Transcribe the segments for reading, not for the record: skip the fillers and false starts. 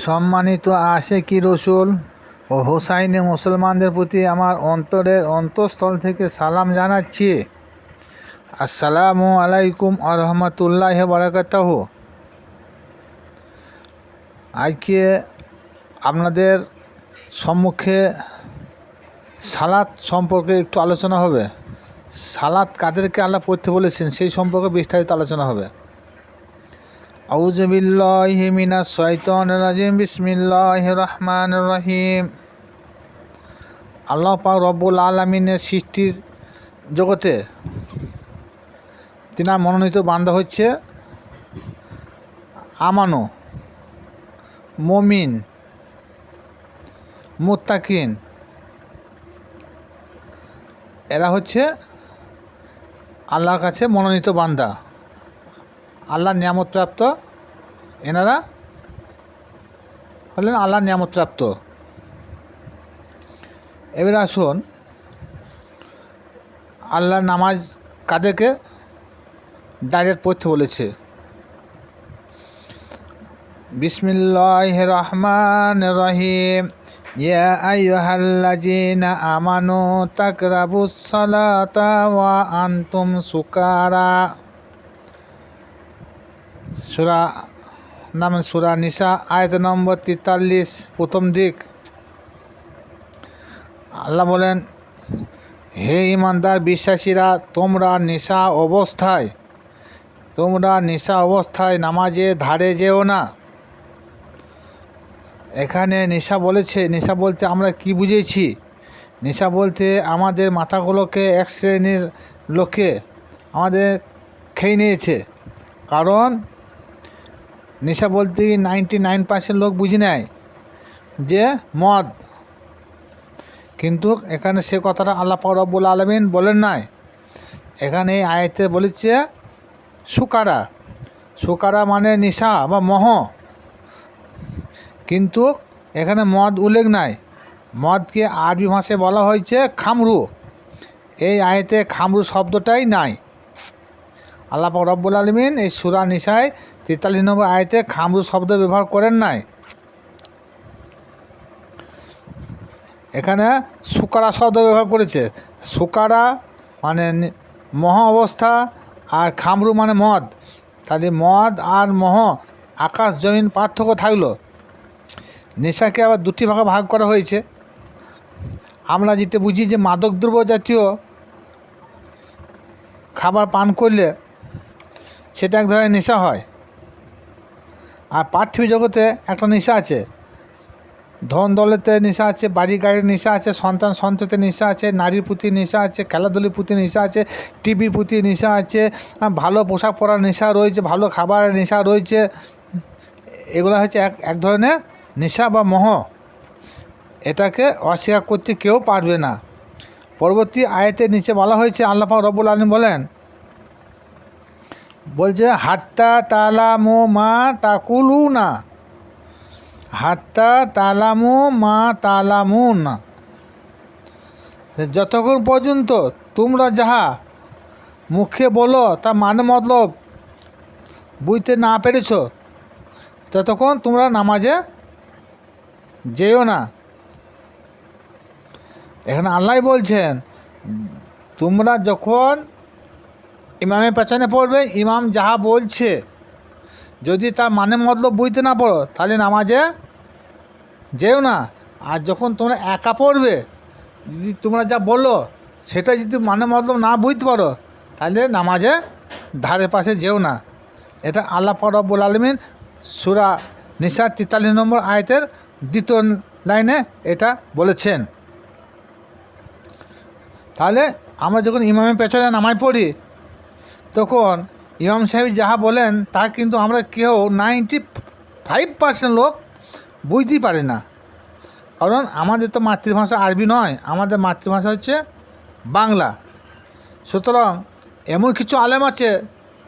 সম্মানিত আশেকি রসুল ও হোসাইনি মুসলমানদের প্রতি আমার অন্তরের অন্তঃস্থল থেকে সালাম জানাচ্ছি। আসসালামু আলাইকুম আ রহমতুল্লাহি বারাকাতুহু। আজকে আপনাদের সম্মুখে সালাত সম্পর্কে একটু আলোচনা হবে। সালাত কাদেরকে আল্লাহ পড়তে বলেছেন সেই সম্পর্কে বিস্তারিত আলোচনা হবে। আউযু বিল্লাহি মিনাশ শাইতানির রাজিম। বিসমিল্লাহির রহমানির রহিম। আল্লাহ পাক রব্বুল আলামিনের সৃষ্টির জগতে তিনার মনোনীত বান্দা হচ্ছে আমানু, মুমিন, মুত্তাকিন। এরা হচ্ছে আল্লাহর কাছে মনোনীত বান্দা, আল্লাহর নিয়ামতপ্রাপ্ত। এনারা হলেন আল্লাহর নিয়ামতপ্রাপ্ত। এবারে আসুন, আল্লাহর নামাজ কাদেরকে ডাইরেক্ট পড়তে বলেছে। বিসমিল্লাহির রহমানির রহিম। ইয়া আইয়ুহাল্লাযীনা আমানু তাকরাবুস সালাতা ওয়া আনতুম সুকারা। সূরা নিসা আয়াত নম্বর 43, প্রথম দিক। আল্লাহ বলেন, হে ঈমানদার বিশ্বাসীরা, তোমরা নিশা অবস্থায় নামাজের ধারে যেও না। এখানে নেশা বলেছে। নেশা বলতে আমরা কি বুঝেছি? নেশা বলতে আমাদের মাথাগুলোকে এক শ্রেণীর লোকে আমাদের খেয়ে নিয়েছে। কারণ নেশা বলতে 99% লোক বুঝে নেয় যে মদ, কিন্তু এখানে সে কথাটা আল্লাহ পাক রব্বুল আলামিন বলেন নাই। এখানে এই আয়াতে বলেছে সুকারা মানে নেশা বা মোহ, কিন্তু এখানে মদ উল্লেখ নাই। মদকে আরবি ভাষায় বলা হয়েছে খামরু। এই আয়াতে খামরু শব্দটাই নাই। আল্লাহ পাক রব্বুল আলামিন এই সূরা নিসায় 43 নম্বর আয়াতে খামরু শব্দ ব্যবহার করেন নাই। এখানে সুকারা শব্দ ব্যবহার করেছে। সুকারা মানে মোহ অবস্থা, আর খামরু মানে মদ। তাহলে মদ আর মোহ আকাশ জমিন পার্থক্য থাকলো। নেশাকে আবার দুটি ভাগে ভাগ করা হয়েছে। আমরা যেটা বুঝি যে মাদকদ্রব্য জাতীয় খাবার পান করলে সেটা এক ধরনের নেশা হয়। আর পার্থিব জগতে একটা নেশা আছে, ধন দৌলতের নেশা আছে, বাড়ি গাড়ির নেশা আছে, সন্তান সন্ততির নেশা আছে, নারীর প্রতি নেশা আছে, খেলাধুলির প্রতি নেশা আছে, টিভির প্রতি নেশা আছে, ভালো পোশাক পরার নেশা রয়েছে, ভালো খাবারের নেশা রয়েছে। এগুলো হচ্ছে এক ধরনের নেশা বা মোহ। এটাকে অস্বীকার করতে কেউ পারবে না। পরবর্তী আয়াতের নিচে বলা হয়েছে, আল্লাহ পাক রব্বুল আলামিন বলছে হাত্তা তালামু মা তাকুলুনা, হাত্তা তালামু মা তালামুনা। যতক্ষণ পর্যন্ত তোমরা যাহা মুখে বলো তা মানে মতলব বুঝতে না পেরেছ, ততক্ষণ তোমরা নামাজে যেও না। এখানে আল্লাহ বলছেন, তোমরা যখন ইমামের পেছনে পড়বে, ইমাম যাহা বলছে যদি তার মানে মতলব বুঝতে না পারো তাহলে নামাজে যেও না। আর যখন তোমরা একা পড়বে, যদি তোমরা যা বলো সেটা যদি মানে মতলব না বুঝতে পারো তাহলে নামাজে ধারের পাশে যেও না। এটা আল্লাহ পাক রব্বুল আলামিন সূরা নিসা 43 নম্বর আয়াতের দ্বিতীয় লাইনে এটা বলেছেন। তাহলে আমরা যখন ইমামের পেছনে নামাজ পড়ি, তখন ইমাম সাহেব যাহা বলেন তা কিন্তু আমরা কেউ 95% লোক বুঝতেই পারে না। কারণ আমাদের তো মাতৃভাষা আরবি নয়, আমাদের মাতৃভাষা হচ্ছে বাংলা। সুতরাং এমন কিছু আলেম আছে,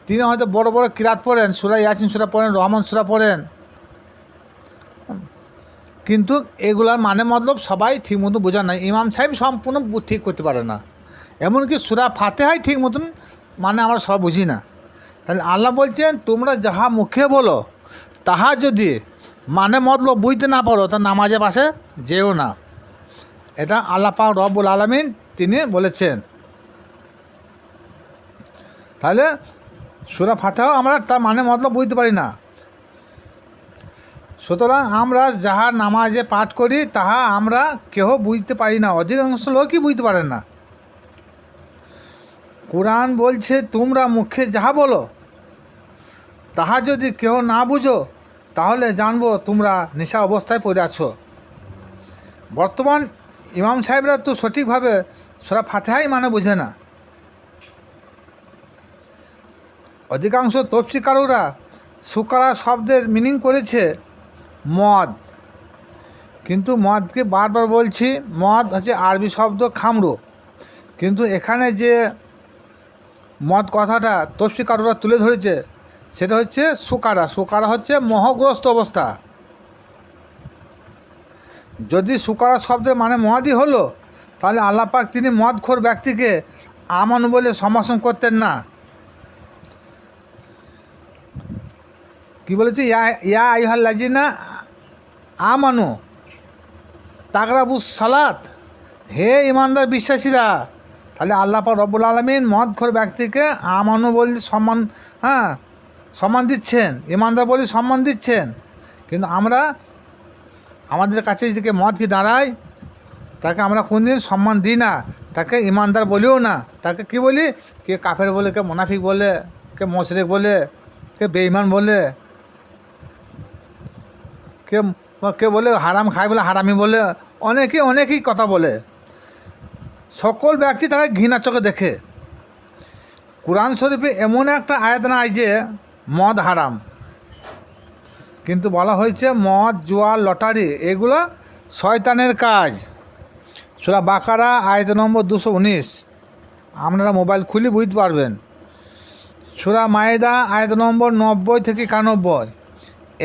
তিনি হয়তো বড় বড় কিরাত পড়েন, সূরা ইয়াসিন সূরা পড়েন, রহমান সূরা পড়েন, কিন্তু এগুলার মানে মতলব সবাই ঠিক মতো বোঝা নাই। ইমাম সাহেব সম্পূর্ণ ঠিক করতে পারে না। এমনকি সূরা ফাতিহাই ঠিক মতন মানে আমরা সব বুঝি না। তাহলে আল্লাহ বলছেন, তোমরা যাহা মুখে বলো তাহা যদি মানে মতলব বুঝতে না পারো তা নামাজের পাশে যেও না। এটা আল্লাহ পাক রব্বুল আলামিন তিনি বলেছেন। তাহলে সূরা ফাতিহাও আমরা তার মানে মতলব বুঝতে পারি না। সুতরাং আমরা যাহা নামাজে পাঠ করি তাহা আমরা কেহ বুঝতে পারি না, অধিকাংশ লোকই বুঝতে পারেন না। কোরআন বলছে তোমরা মুখে যাহা বলো তাহা যদি কেহ না বুঝো তাহলে জানবো তোমরা নেশা অবস্থায় পড়ে আছো। বর্তমান ইমাম সাহেবরা তো সঠিকভাবে সূরা ফাতিহাই মানে বোঝে না। অধিকাংশ তফসিরকাররা সুকারা শব্দের মিনিং করেছে মদ, কিন্তু মদকে বারবার বলছি, মদ হচ্ছে আরবি শব্দ খামরু, কিন্তু এখানে যে মদ কথাটা তফসিরকাররা তুলে ধরেছে সেটা হচ্ছে সুকারা। সুকারা হচ্ছে মোহগ্রস্ত অবস্থা। যদি সুকারা শব্দের মানে মদই হলো তাহলে আল্লাহ পাক তিনি মদখোর ব্যক্তিকে আমানু বলে সম্বোধন করতেন না। কি বলেছে? ইয়া আইয়ুহাল্লাযিনা আমানু তাকরাবুস সালাত, হে ইমানদার বিশ্বাসীরা। তাহলে আল্লাহ পাক রব্বুল আলামিন মদখোর ব্যক্তিকে আমানু বলে সম্মান দিচ্ছেন, ইমানদার বলে সম্মান দিচ্ছেন। কিন্তু আমরা আমাদের কাছে যদি মদ কি দাঁড়ায় তাকে আমরা কোনদিন সম্মান দিই না, তাকে ইমানদার বলিও না। তাকে কি বলি? কে কাফের বলে, কে মুনাফিক বলে, কে মুশরিক বলে, কে বেঈমান বলে, কে কে বলে হারাম খায় বলে হারামি বলে, অনেকেই কথা বলে। সকল ব্যক্তি তাকে ঘৃণা চোখে দেখে। কোরআন শরীফে এমন একটা আয়াত নাই যে মদ হারাম, কিন্তু বলা হয়েছে মদ, জুয়া, লটারি এগুলো শয়তানের কাজ। সূরা বাকারা আয়াত নম্বর 219, আপনারা মোবাইল খুলে বুঝতে পারবেন। সূরা মায়েদা আয়াত নম্বর 90 থেকে 91,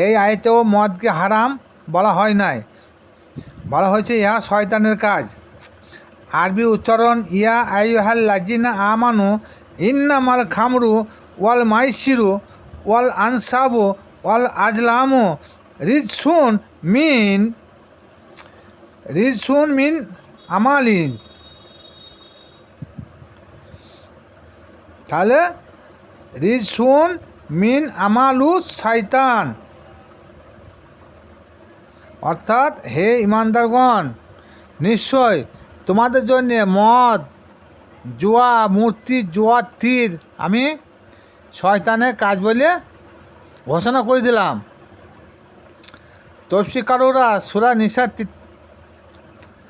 এই আয়াতেও মদকে হারাম বলা হয় নাই, বলা হয়েছে ইহা শয়তানের কাজ। আরবি উচ্চারণ ইয়া আইয়ুহাল্লাযিনা আমানু ইন্নামাল খামরু ওয়াল মাইসিরু ওয়াল আনসাবু ওয়াল আজলামু রিজসুন মিন আমালিন। তাহলে রিজসুন মিন আমালুস শয়তান, অর্থাৎ হে ইমানদারগণ, নিশ্চয় তোমাদের জন্য মদ, জুয়া, মূর্তি, জুয়া, তীর আমি শয়তানের কাজ বলে ঘোষণা করে দিলাম। তফসিরকাররা সূরা নিসা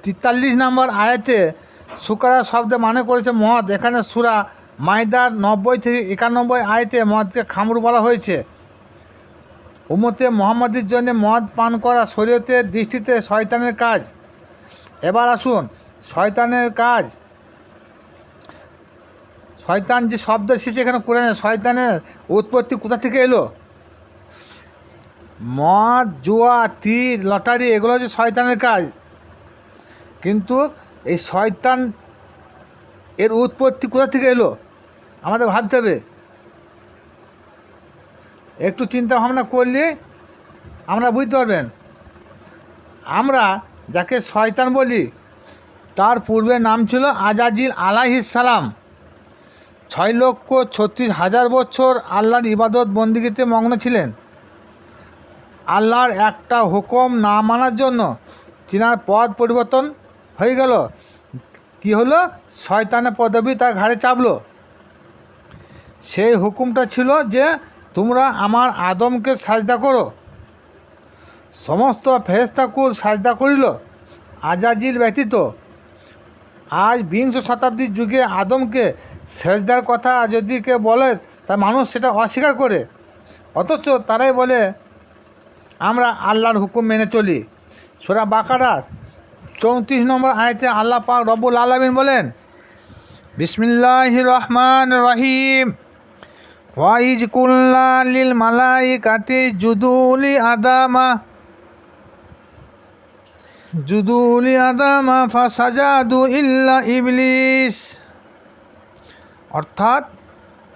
43 নম্বর আয়াতে সুকারা শব্দে মানে করেছে মদ। এখানে সূরা মাইদার 90 থেকে 91 আয়াতে মদকে খামরু বলা হয়েছে। উম্মতে মুহাম্মাদের জন্য মদ পান করা শরীয়তের দৃষ্টিতে শয়তানের কাজ। এবার আসুন শয়তানের কাজ, শয়তান যে শব্দ এসেছে এখানে কোরআনে, শয়তানের উৎপত্তি কোথা থেকে এলো? মদ, জুয়া, তীর, লটারি এগুলো হচ্ছে শয়তানের কাজ। কিন্তু এই শয়তান এর উৎপত্তি কোথা থেকে এলো আমাদের ভাবতে হবে। একটু চিন্তা ভাবনা করলে আমরা বুঝতে পারবেন। আমরা যাকে শয়তান বলি তার পূর্বে নাম ছিল আজাজিল আলাইহিস সালাম। 6,36,000 বছর আল্লাহর ইবাদত বন্দিগিতে মগ্ন ছিলেন। আল্লাহর একটা হুকুম না মানার জন্য তিনার পদ পরিবর্তন হয়ে গেল। কি হলো? শয়তানের পদবি তার ঘাড়ে চাপলো। সেই হুকুমটা ছিল যে তোমরা আমার আদমকে সাজদা করো। সমস্ত ফেরেশতাকুল সাজদা করিল আজাজিল ব্যতীত। আজ 20 শতাব্দীর যুগে আদমকে সেজদার কথা যদি কেউ বলে তা মানুষ সেটা অস্বীকার করে, অথচ তারাই বলে আমরা আল্লাহর হুকুম মেনে চলি। সূরা বাকারার 34 নম্বর আয়াতে আল্লাহ পাক রব্বুল আলামিন বলেন, বিসমিল্লাহির রহমানির রহিম, ওয়াইজ কুল্লা লিল মালাইকাতি জুদুলি আদামা ফাসাজাদু ইল্লা ইবলিস। অর্থাৎ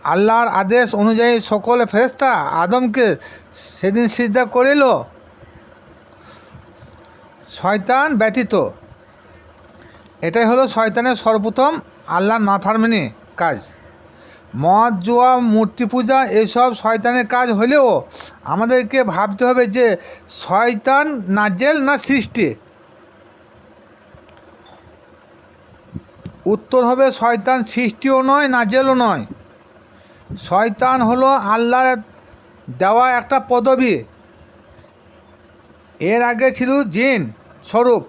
আল্লাহর আদেশ অনুযায়ী সকল ফেরেশতা আদমকে সেদিন সিজদা করিল, শয়তান ব্যতীত। এটাই হলো শয়তানের সর্বপ্রথম আল্লাহর নাফরমানি কাজ। মদ, জুয়া, মূর্তি পূজা এসব শয়তানের কাজ হলেও আমাদেরকে ভাবতে হবে যে শয়তান নাজেল না সৃষ্টি। উত্তর হবে শয়তান সৃষ্টিও নয়, নাজেলও নয়। শয়তান হলো আল্লাহর দেওয়া একটা পদবী। এর আগে ছিল জিন স্বরূপ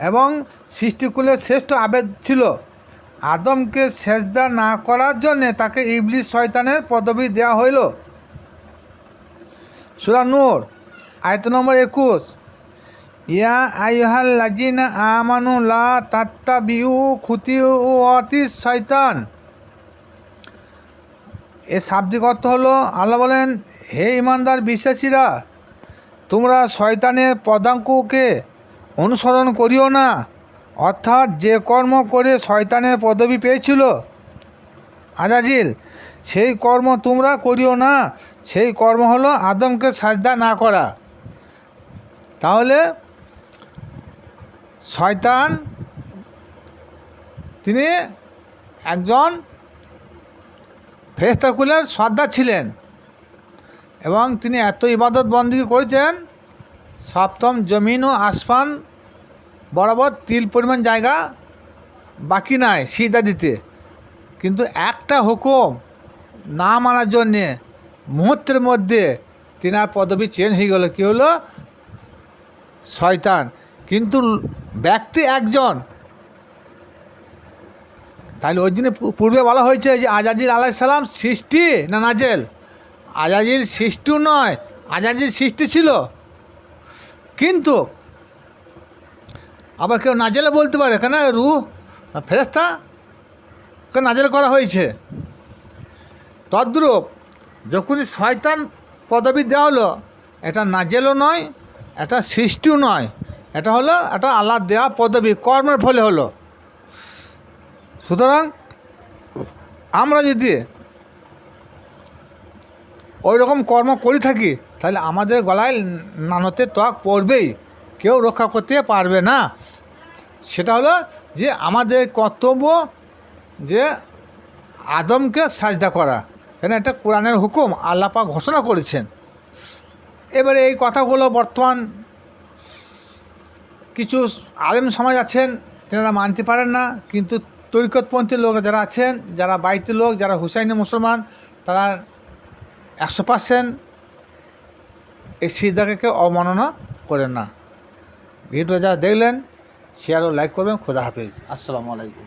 এবং সৃষ্টিকুলের শ্রেষ্ঠ আবেদ ছিল। আদমকে সেজদা না করার জন্যে তাকে ইবলিস শয়তানের পদবী দেওয়া হইল। সূরা নূর আয়াত নম্বর 21, ইয়া আইয়ুহাল্লাযীনা আমানু লা তাত্তাবিউ খুতুওয়াতিস শয়তান। এর শাব্দিক অর্থ হলো, আল্লাহ বলেন, হে ঈমানদার বিশ্বাসীরা, তোমরা শয়তানের পদাঙ্ককে অনুসরণ করিও না। অর্থাৎ যে কর্ম করে শয়তানের পদবী পেয়েছিল আজাজিল, সেই কর্ম তোমরা করিও না। সেই কর্ম হলো আদমকে সাজদা না করা। তাহলে শয়তান তিনি একজন ফেরেশতাকুলের সর্দার ছিলেন এবং তিনি এত ইবাদত বন্দেগী করেছেন, সপ্তম জমিন ও আসমান বরাবর তিল পরিমাণ জায়গা বাকি নাই সিজদা দিতে। কিন্তু একটা হুকুম না মানার জন্যে মুহূর্তের মধ্যে তিনার পদবী চেঞ্জ হয়ে গেল। কী হলো? শয়তান। কিন্তু ব্যক্তি একজন। তাহলে ওই দিনে পূর্বে বলা হয়েছে যে আজাজিল আলাইহিস সালাম সৃষ্টি না নাজেল? আজাজিল সৃষ্টিও নয়, আজাজিল সৃষ্টি ছিল। কিন্তু আবার কেউ নাজেলে বলতে পারে, কেন রূহ ফেরেশতা কে নাজেল করা হয়েছে। তদ্রূপ যখনই শয়তান পদবী দেওয়া হলো, এটা নাজেলও নয়, এটা সৃষ্টিও নয়, এটা হলো এটা আল্লাহ দেওয়া পদবী, কর্মের ফলে হলো। সুতরাং আমরা যদি ওই রকম কর্ম করে থাকি তাহলে আমাদের গলায় লানতের তক পড়বেই, কেউ রক্ষা করতে পারবে না। সেটা হলো যে আমাদের কর্তব্য যে আদমকে সাজদা করা, কেন এটা কোরআনের হুকুম, আল্লাহ পাক ঘোষণা করেছেন। এবারে এই কথাগুলো বর্তমান কিছু আলেম সমাজ আছেন, তেনারা মানতে পারেন না। কিন্তু তরিকতপন্থী লোক যারা আছেন, যারা বাইতি লোক, যারা হুসাইনি মুসলমান, তারা 100% এই সিজদাকে অবমাননা করেন না। ভিডিও যারা দেখলেন শেয়ার ও লাইক করবেন। খোদা হাফেজ। আসসালামু আলাইকুম।